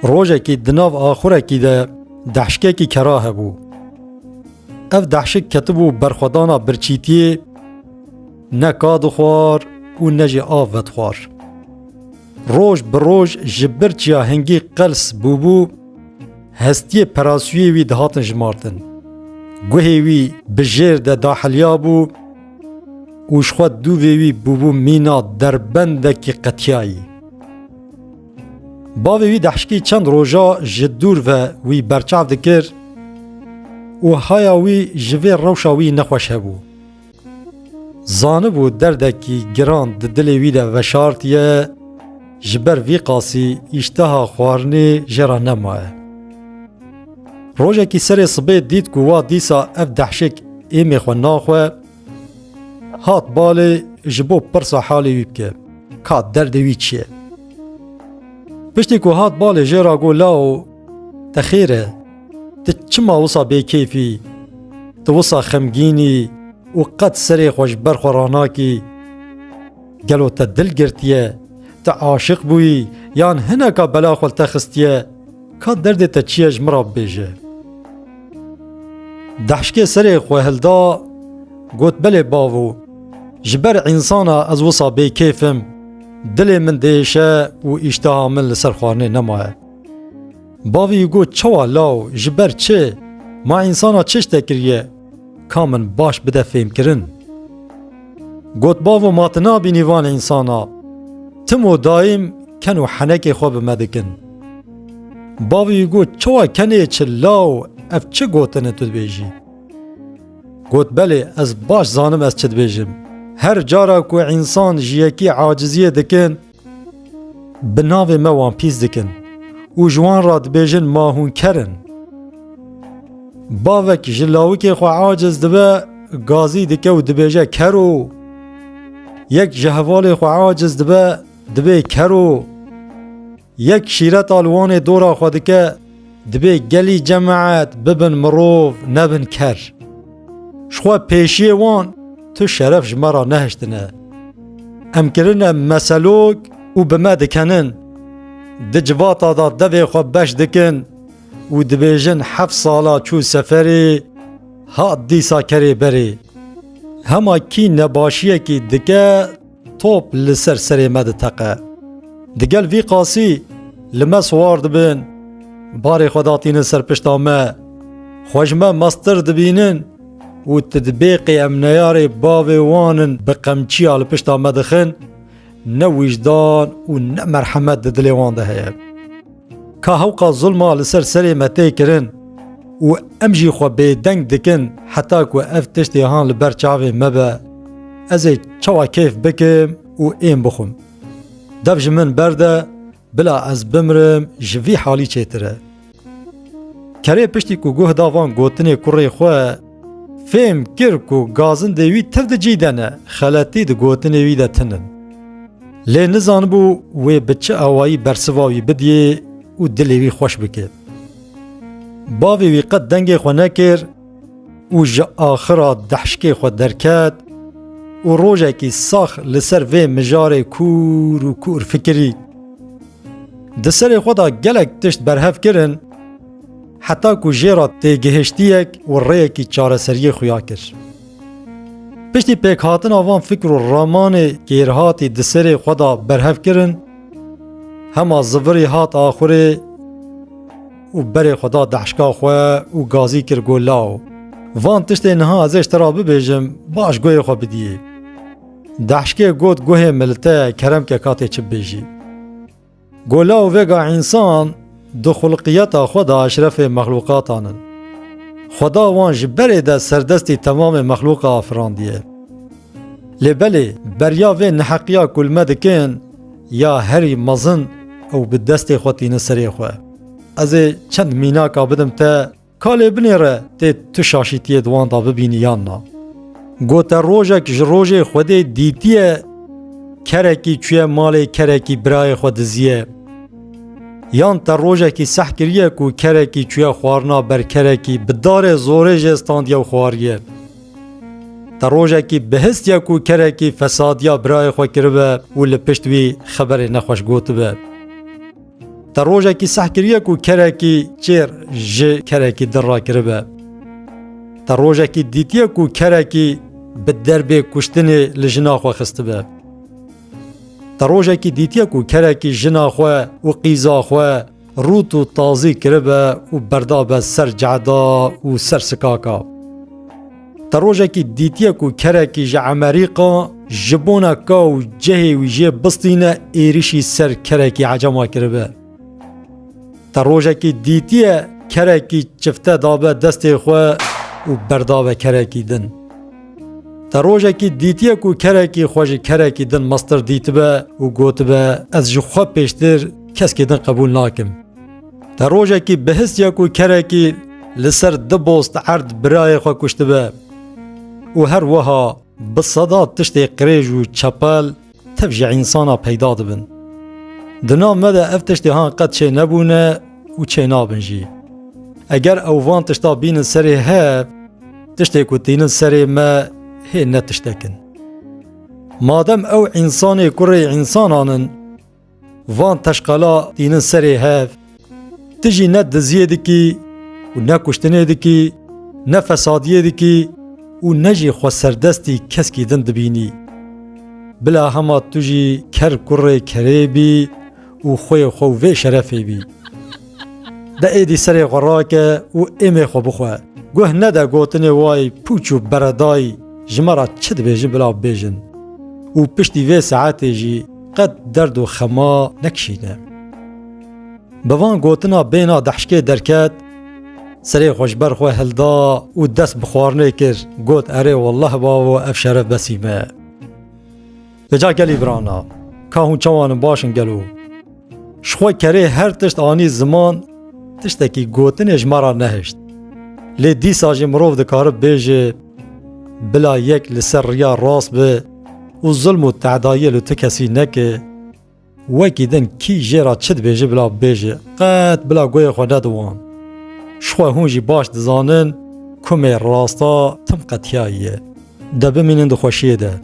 روژکی دناو آخورکی ده دحشککی کراه بو. اف دحشک کتبو برخودانا برچیتی نه کاد خوار و نه جی آفت خوار. روژ بروژ جبرچیا هنگی قلس بوبو هستی پراسوی وی دهاتن جمارتن. گوهی وی بجیر ده داحلیا بو وشخواد دووی وی بوبو مینا دربندکی قطیایی. باوی وی دحشکی چند روژا جدور و وی برچاو دکر و هایا وی جوی روشا وی نخوش هبو. زانبو دردکی گران دلی وی ده وشارتیه جبر وی قاسی اشتها خوارنی جرا نمایه. روژه کی سر صبح دید که وا دیسا اف دحشک ایمی خو ناخوه هات باله جبو پرسا حالی وی بکه که درد وی چیه. پشتی که هات باله جرا گو لاو تخیره تی چما وصا بی کیفی تو وصا خمگینی و قد سری خوش برخوراناکی گلو تا دل گرتیه تا عاشق بوی یان هنکا بلا خول تخستیه که درد تا چیه جمرا بیجه. دحشک سری خواه هلدا گوت بله باوو جبر انسانا از وصا بی کیفم دل من دیشه و اشتها من لسر خوارنه نمایه. باوی گوت چوا لاو جبر چه ما انسانا چش تکریه کامن باش بده فهم کرن. گوت باوو ماتنا بی نیوان انسانا تمو دایم کنو حنک خواب مدکن. باوی گوت چوا کنه چه لاو اف چه گوتنه تو بیجی؟ گوت بله از باش زانم از چه بیجم. هر جارا که انسان جیکی عاجزیه دکن بناو موان پیز دکن و جوان را دبیجن ماهون کرن. باوک جلاوی خو عاجز دبه گازی دکه و دبیجه کرو. یک جهوال خو عاجز دبه کرو. یک شیرت آلوان دورا خودکه دبه گلی جماعت ببن مروف نبن کر. شخوا پیشی وان تو شرف جمارا نهشتنه. امکرنه مسلوک و بما دکنن دجواتا دا دوی خو بش دکن و دبیجن 7 سالا چو سفری هات دیسا کری بری. هما کی نباشیه کی دکه توپ لسر سری مد تقه. دگل وی قاسی لما سوار دبین باری خداتین سر پشتامه خوشمه مستر دبینن و تدبیقی امنیاری باوی وانن بقمچی آل پشتامه دخن نه وجدان و نه مرحمت دلی وان ده هیه. که هوقا ظلمه لسر سری متی کرن و امجی خو بیدنگ دکن حتی که افتشتی هان لبر چاوی مبه ازی چوا کیف بکم و این بخم. دفج من برده بلا از بمرم جوی حالی چیتره. کره پشتی که گوه داوان گوتنی کری خواه فهم کر که گازن دیوی تفد جیدنه خلطی ده گوتنی وی ده تنن. لی نزان بو وی بچه آوایی برسواوی بدیه و دلیوی خوش بکه. باوی وی قد دنگ خو نکر و جا آخرا دحشکی خو درکت و روژه کی ساخ لسر وی مجار کور و کور فکری. دسر خدا گلک تشت برهف کرن حتی که جیرا تیگهشتیک و ریه کی چاره سریه خویا کر. پشتی پیک هاتن آوان فکر و رامان گیرهاتی دسر خدا برهف کرن هما زوری هات آخوره و بری خدا دحشکا خواه و گازی کر گولاو. وان تشتی نها ازش ترا ببیجم باش گوی خواه بدیه. دحشکه گوت گوه ملته کرم که کاته چه بیجی. گولاو وگا انسان دو خلقیتا خدا اشرف مخلوقات آنن. خدا وان جبره ده سردستی تمام مخلوق آفراندیه. لبلی بریا و نحقیا کلمه دکن یا هری مزن او به دست خودی نسری خواه. از چند میناکا بدم تا کالی بنیره تی تو شاشیتیه دوان دا ببینی یان نا. گوتا روژه کش روژه خوده دیتیه کرکی چوی مالی کرکی برای خود زیه. یان تا روژه کی سح کریه کو کرکی چوی خوارنا بر کرکی بدار زوره جستاندیه و خواریه. تروجه کی بهستیا کو کره کی فسادیا برای خو کربه و لپشتوی خبر نخوش گوتبه تروجه کی سحکریه کو کره کی چیر ج کره کی در را کربه تروجه کی دیتیه کو کره کی به دربه کشتن لجنا خو خستبه تروجه کی دیتیه کو کره کی جنا خو و قیزا خو روت و تازی کربه و بردابه سر جعدا و سر سکاکا تروجه کی دیتیه کو کره کی ج امریکا جبونا کا و جهی و جه بستینه ایریشی سر کره کی عجما کربه تروجه کی دیتیه کره کی چفته دابه دست خو و بردابه کره کی دن تروجه کی دیتیه کو کره کی خوش کره کی دن مستر دیتبه و گوتبه از جخوا پیشتر کس که دن قبول ناکم تروجه کی بهستیا کو کره کی لسر دبوست عرض برای خوا کشتبه و هر وها بصداد تشت قریج و چپل تفجع انسانا پیدا دبن دنا مده افتشتی ها قد چه نبونه و چه نابنجی اگر اووان تشتا بین سری هف تشتی کتین سری ما هی نتشتکن مادم او انسانی کره انسانانن وان تشقلا تین سری هف تجی نه دزیه دکی و نه کشتنه دکی نه فسادیه دکی و نجی خو سردستی کس کی دن دبینی بلا هما تجی کر کره کره بی و خوی خو و شرفی بی دا ایدی سری غراکه و ایمه خو بخواه گوه نده گوتنه وای پوچو بردای جمرا چد بیجن بلا بیجن و پشتی وی ساعتی جی قد درد و خما نکشینه بوان گوتنا بینا دحشکه درکت سری خوشبر خواه هلدا و دست بخوارنه کر گوت اره والله باو اف شرف بسیمه بجا گلی برانا که هون چوانم باشن گلو شخواه کره هر تشت آنی زمان تشتکی گوتن اجمارا نهشت لی دی ساجی مروف دکارب بیجه بلا یک لسر ریا راست به و ظلم و تعدایل و تکسی نکه وکی دن کی جیرا چد بیجه بلا بیجه قد بلا گوی خواده دوان شخواه هونجی باش دزانن کمی راستا تم قطیاییه ده بمینن دو خوشیه ده